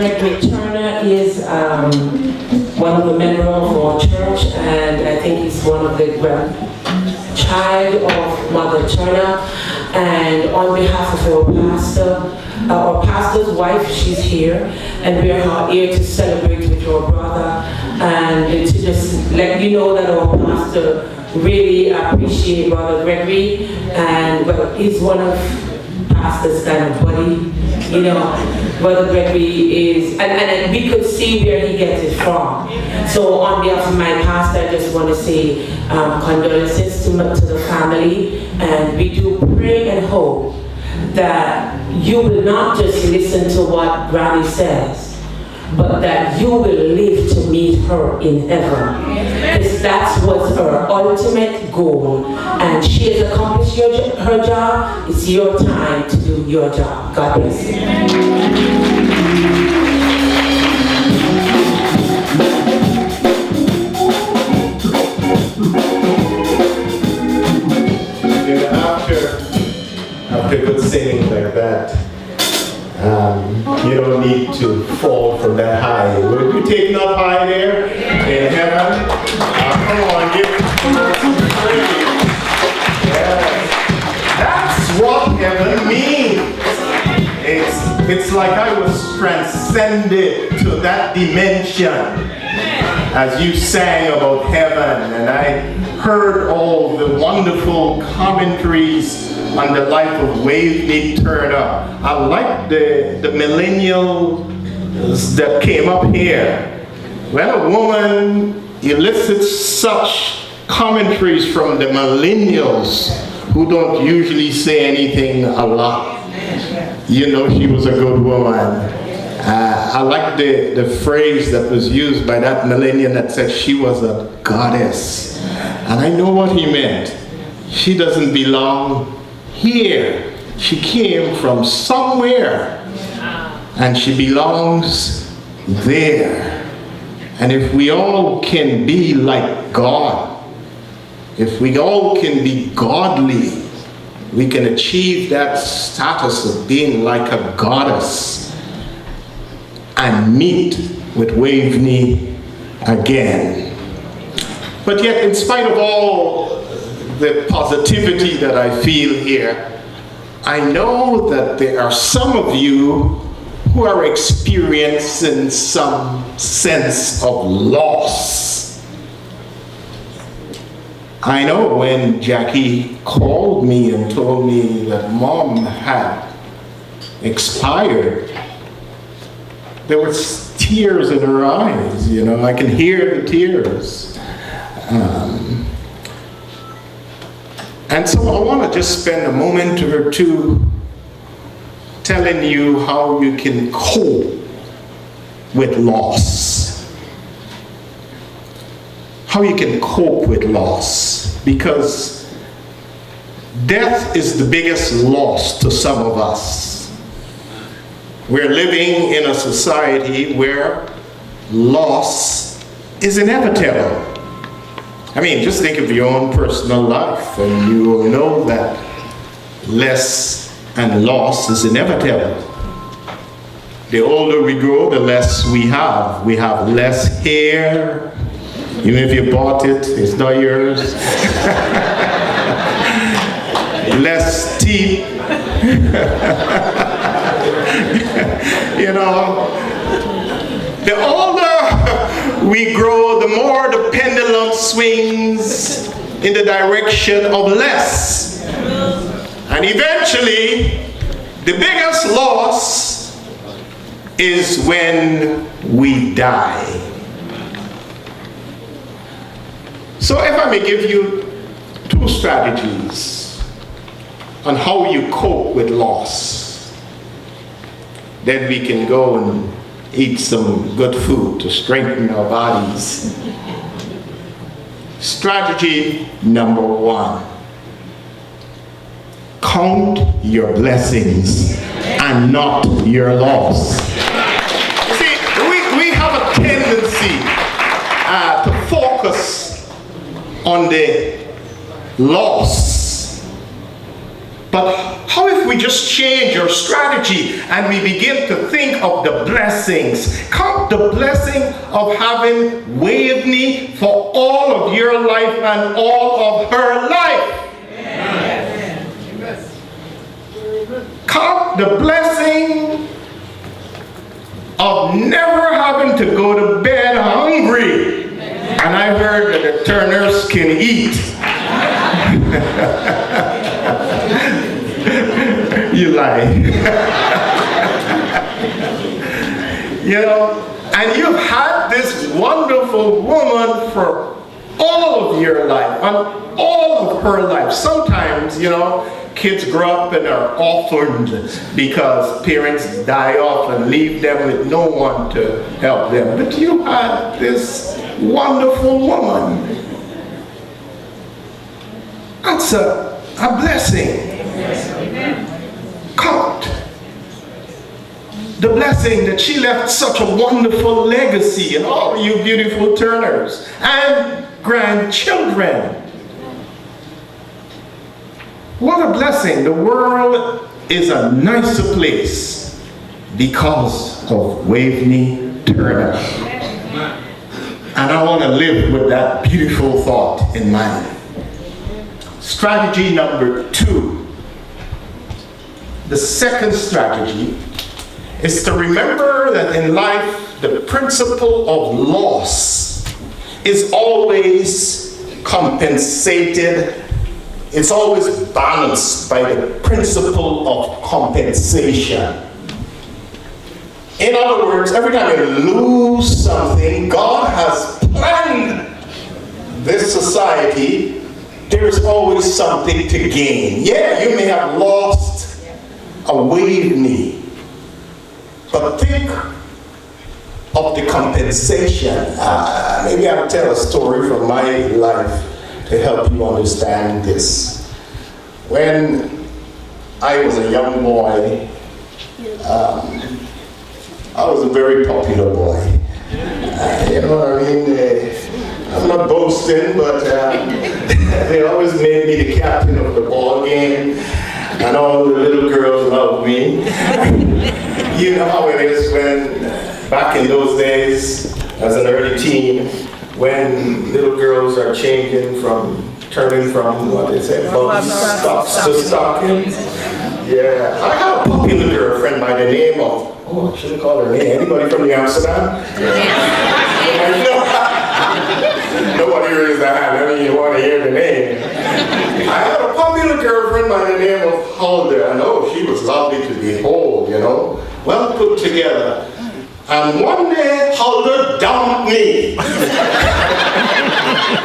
Gregory Turner is one of the members of our church, and I think he's one of the grandchild of Mother Turner. And on behalf of our pastor's wife, she's here, and we are here to celebrate with your brother, and to just let you know that our pastor really appreciate Brother Gregory, and but he's one of pastor's kind of buddy, you know. Brother Gregory is, and we could see where he gets it from. So on behalf of my pastor, I just want to say condolences to the family, and we do pray and hope that you will not just listen to what Granny says, but that you will live to meet her in heaven. Because that's what's her ultimate goal. And she has accomplished her job. It's your time to do your job. God bless you. After good singing like that, you don't need to fall from that high. Will you take up high there in heaven? Come on, give it praise. Yes. That's what heaven means. It's like I was transcended to that dimension as you sang about heaven, and I heard all the wonderful commentaries on the life of waveny Turner. I like the millennials that came up here. When a woman elicits such commentaries from the millennials who don't usually say anything a lot, you know she was a good woman. I like the phrase that was used by that millennial that said she was a goddess. And I know what he meant. She doesn't belong here. She came from somewhere, and she belongs there. And if we all can be like God, if we all can be godly, we can achieve that status of being like a goddess and meet with waveny again. But yet, in spite of all the positivity that I feel here, I know that there are some of you who are experiencing some sense of loss. I know when Jackie called me and told me that Mom had expired, there were tears in her eyes, you know, I can hear the tears. And so I want to just spend a moment or two telling you how you can cope with loss. How you can cope with loss. Because death is the biggest loss to some of us. We're living in a society where loss is inevitable. I mean, just think of your own personal life, and you will know that less and loss is inevitable. The older we grow, the less we have. We have less hair. Even if you bought it, it's not yours. Less teeth. You know, the older we grow, the more the pendulum swings in the direction of less. And eventually, the biggest loss is when we die. So if I may give you two strategies on how you cope with loss, then we can go and eat some good food to strengthen our bodies. Strategy number one: count your blessings and not your loss. See, we have a tendency to focus on the loss. But how if if we just change our strategy and we begin to think of the blessings? Count the blessing of having waveny for all of your life and all of her life. Amen. Count the blessing of never having to go to bed hungry. And I heard that the Turners can eat. You lie. You know, and you've had this wonderful woman for all of your life, and all of her life. Sometimes, you know, kids grow up and are orphaned because parents die off and leave them with no one to help them. But you had this wonderful woman. That's a blessing. Count the blessing that she left such a wonderful legacy, and all you beautiful Turners and grandchildren. What a blessing. The world is a nicer place because of Waveny Turner. And I want to live with that beautiful thought in mind. Strategy number 2. The second strategy is to remember that in life, the principle of loss is always compensated. It's always balanced by the principle of compensation. In other words, every time you lose something, God has planned this society. There's always something to gain. Yeah, you may have lost a waveny, but think of the compensation. Maybe I'll tell a story from my life to help you understand this. When I was a young boy, I was a very popular boy. You know what I mean? I'm not boasting, but they always made me the captain of the ball game, and all the little girls loved me. You know how it is when, back in those days, as an early teen, when little girls are turning from what they say, stocks to stockings. Yeah, I had a popular girlfriend by the name of, I shouldn't call her name. Anybody from New Amsterdam? Nobody raised their hand. I mean, you want to hear the name. I had a popular girlfriend by the name of Hulda, and she was lovely to behold, you know, well put together. And one day, Hulda dumped me.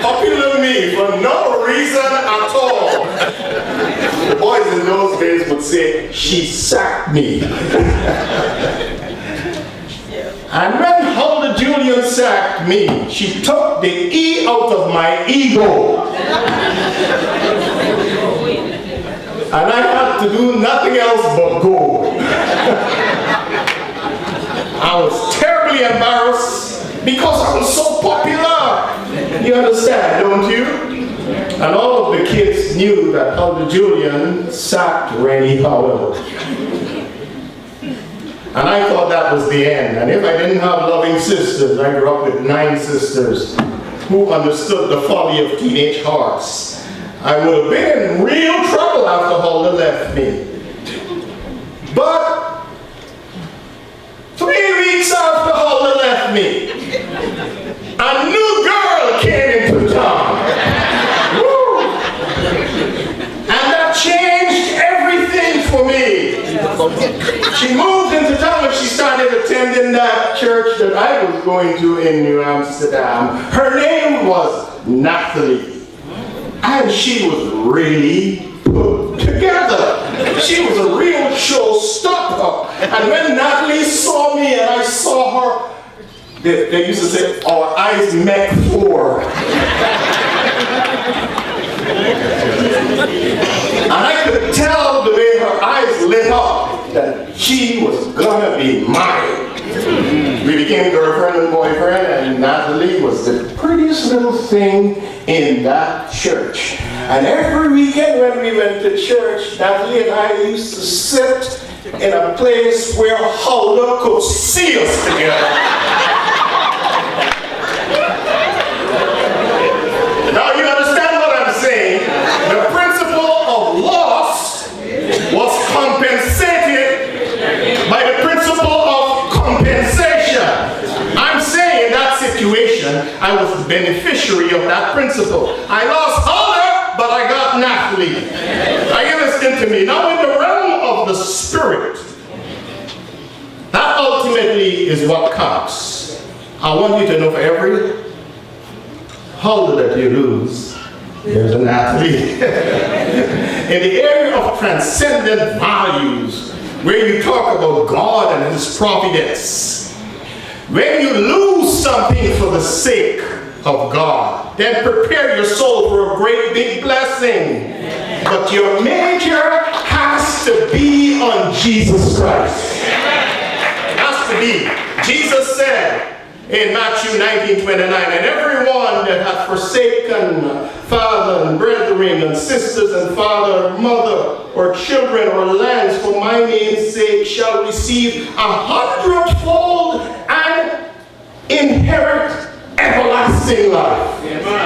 Popular me for no reason at all. The boys in those days would say, she sacked me. And when Hulda Julian sacked me, she took the E out of my ego. And I had to do nothing else but go. I was terribly embarrassed because I was so popular. You understand, don't you? And all of the kids knew that Hulda Julian sacked Rennie Howell. And I thought that was the end. And if I didn't have loving sisters, I grew up with 9 sisters who understood the folly of teenage hearts, I would have been in real trouble after Hulda left me. But 3 weeks after Hulda left me, a new girl came into town. Woo! And that changed everything for me. She moved into town and she started attending that church that I was going to in New Amsterdam. Her name was Natalie. And she was really put together. She was a real showstopper. And when Natalie saw me and I saw her, they used to say, our eyes met for. And I could tell the way her eyes lit up that she was gonna be mine. We became girlfriend and boyfriend, and Natalie was the prettiest cutest little thing in that church. And every weekend when we went to church, Natalie and I used to sit in a place where Huldah could see us together. Now you understand what I'm saying? The principle of loss was compensated by the principle of compensation. I'm saying in that situation, I was the beneficiary of that principle. I lost Huldah, but I got Natalie. Are you listening to me? Now in the realm of the spirit, that ultimately is what counts. I want you to know for every Huldah that you lose, there's an Natalie. In the area of transcendent values, where you talk about God and His providence, when you lose something for the sake of God, then prepare your soul for a great big blessing. But your major has to be on Jesus Christ. It has to be. Jesus said in Matthew 19:29, and everyone that hath forsaken father and brethren and sisters and father and mother or children or lands for my name's sake shall receive 100-fold and inherit everlasting life.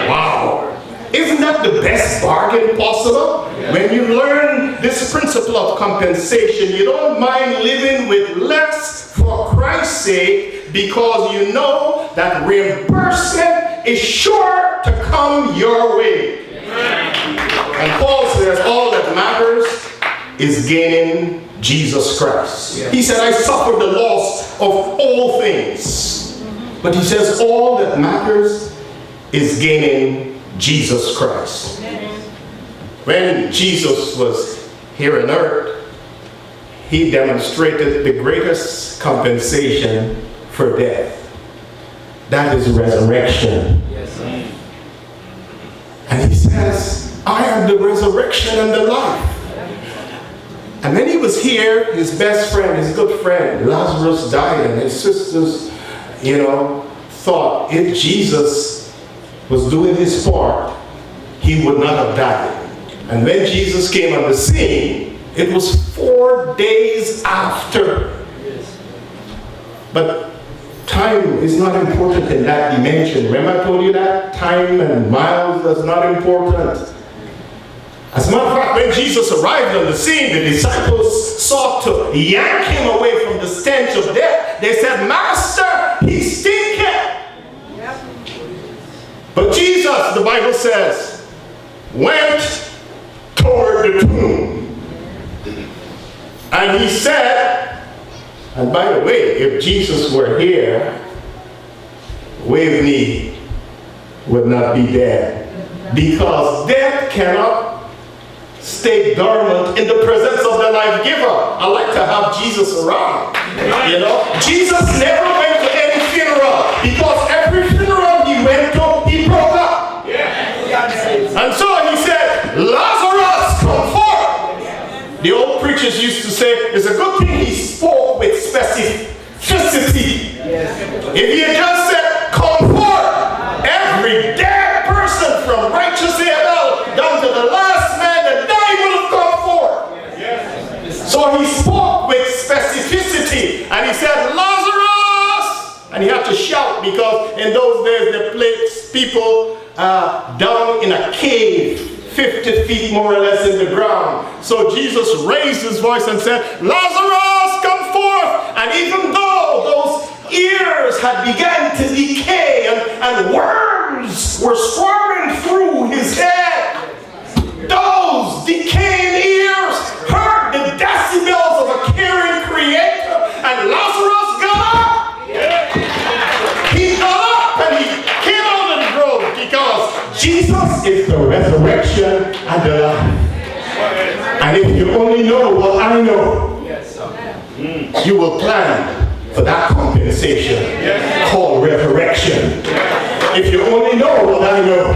Wow. Isn't that the best bargain possible? When you learn this principle of compensation, you don't mind living with less for Christ's sake, because you know that reimbursement is sure to come your way. And Paul says all that matters is gaining Jesus Christ. He said, I suffered the loss of all things. But he says all that matters is gaining Jesus Christ. When Jesus was here on earth, He demonstrated the greatest compensation for death. That is resurrection. And He says, I am the resurrection and the life. And when He was here, His best friend, His good friend, Lazarus died, and His sisters, thought if Jesus was doing His part, He would not have died. And when Jesus came on the scene, it was 4 days after. But time is not important in that dimension. Remember I told you that? Time and miles is not important. As a matter of fact, when Jesus arrived on the scene, the disciples sought to yank Him away from the stench of death. They said, Master, He stinketh. Yep. But Jesus, the Bible says, went toward the tomb. And He said, and by the way, if Jesus were here, waveny would not be dead. Because death cannot stay dormant in the presence of the life giver. I like to have Jesus around. Jesus never went to any funeral, because every funeral He went to, He broke up. And so He said, Lazarus, come forth. The old preachers used to say, it's a good thing He spoke with specificity. If He had just said, come forth, every dead person from righteous Abel down to the last man that died would have come forth. So He spoke with specificity, and He said, Lazarus! And He had to shout, because in those days they placed people down in a cave, 50 feet more or less in the ground. So Jesus raised His voice and said, Lazarus, come forth! And even though those ears had begun to decay and worms were squirming through His head, those decaying ears heard the decibels of a caring Creator, and Lazarus got up. He got up and He came out of the grove, because Jesus is the resurrection and the life. And if you only know what I know, you will plan for that compensation called resurrection. If you only know what I know,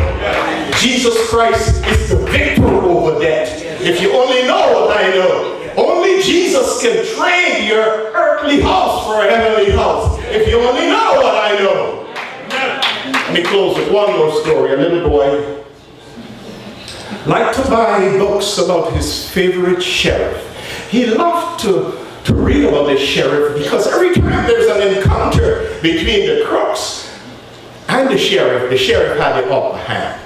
Jesus Christ is the victor over death. If you only know what I know, only Jesus can trade your earthly house for a heavenly house. If you only know what I know. Let me close with one more statement. story. A little boy liked to buy books about his favorite sheriff. He loved to read about the sheriff because every time there's an encounter between the crooks and the sheriff had the upper hand.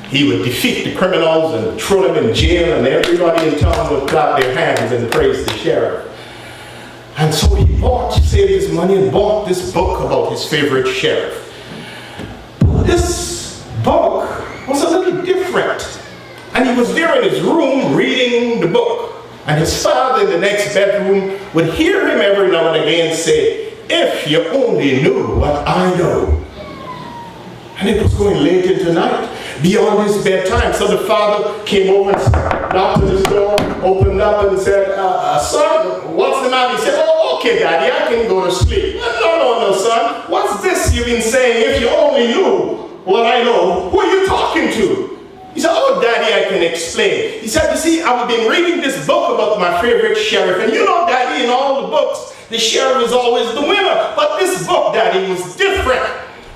He would defeat the criminals and throw them in jail, and everybody in town would clap their hands and praise the sheriff. And so he saved his money and bought this book about his favorite sheriff. But this book was a little different. And he was there in his room reading the book. And his father in the next bedroom would hear him every now and again say, "If you only knew what I know." And it was going late into the night, beyond his bedtime. So the father came over and knocked on his door, opened up and said, "Son, what's the matter?" He said, "Oh, okay, Daddy, I can go to sleep." No, son. What's this you've been saying? If you only knew what I know, who are you talking to?" He said, "Oh, Daddy, I can explain." He said, "You see, I've been reading this book about my favorite sheriff. And you know, Daddy, in all the books, the sheriff is always the winner. But this book, Daddy, was different.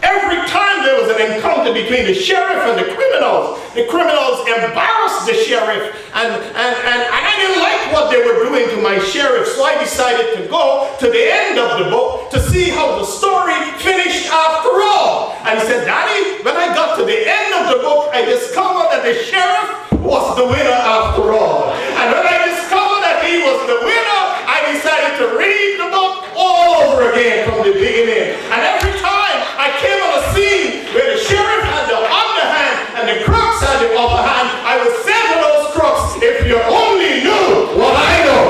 Every time there was an encounter between the sheriff and the criminals embarrassed the sheriff. And I didn't like what they were doing to my sheriff. So I decided to go to the end of the book to see how the story finished after all." And he said, "Daddy, when I got to the end of the book, I discovered that the sheriff was the winner after all. And when I discovered that he was the winner, I decided to read the book all over again from the beginning. And every time I came on a scene where the sheriff had the underhand and the crooks had the upper hand, I would say to those crooks, if you only knew what I know.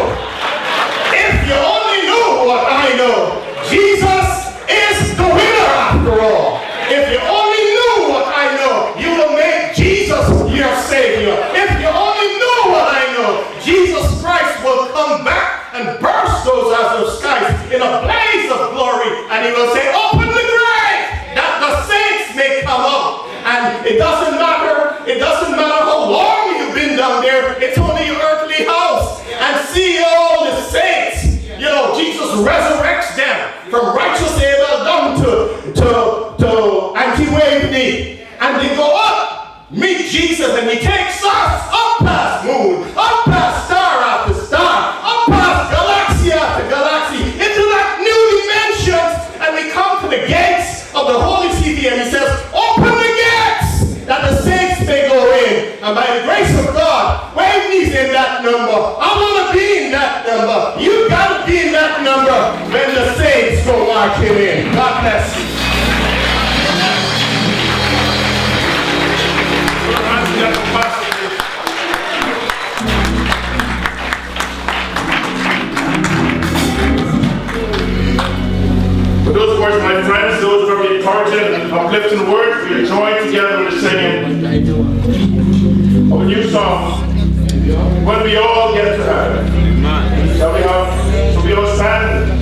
If you only knew what I know. Jesus is the winner after all. If you only knew what I know, you will make Jesus your Savior. If you only knew what I know, Jesus Christ will come back and burst those azure skies in a blaze of glory, and he will say, open the grave, that the saints may come up. And it doesn't matter how long you've been down there, it's only your earthly house. And see all the saints. You know, Jesus resurrects them from righteous Abel down to anti-waveny. And they go up, meet Jesus, and he takes us up past moon, up past star after star, up past galaxy after galaxy, into that new dimension. And we come to the gates of the Holy City, and he says, open the gates, that the saints may go in. And by the grace of God, waveny's in that number. I want to be in that number. You got to be in that number when the saints go marching in. God bless. For those words, my friends, those are the encouraging and uplifting words, we join together with the singing of a new song, When We All Get to Heaven. Shall we all stand?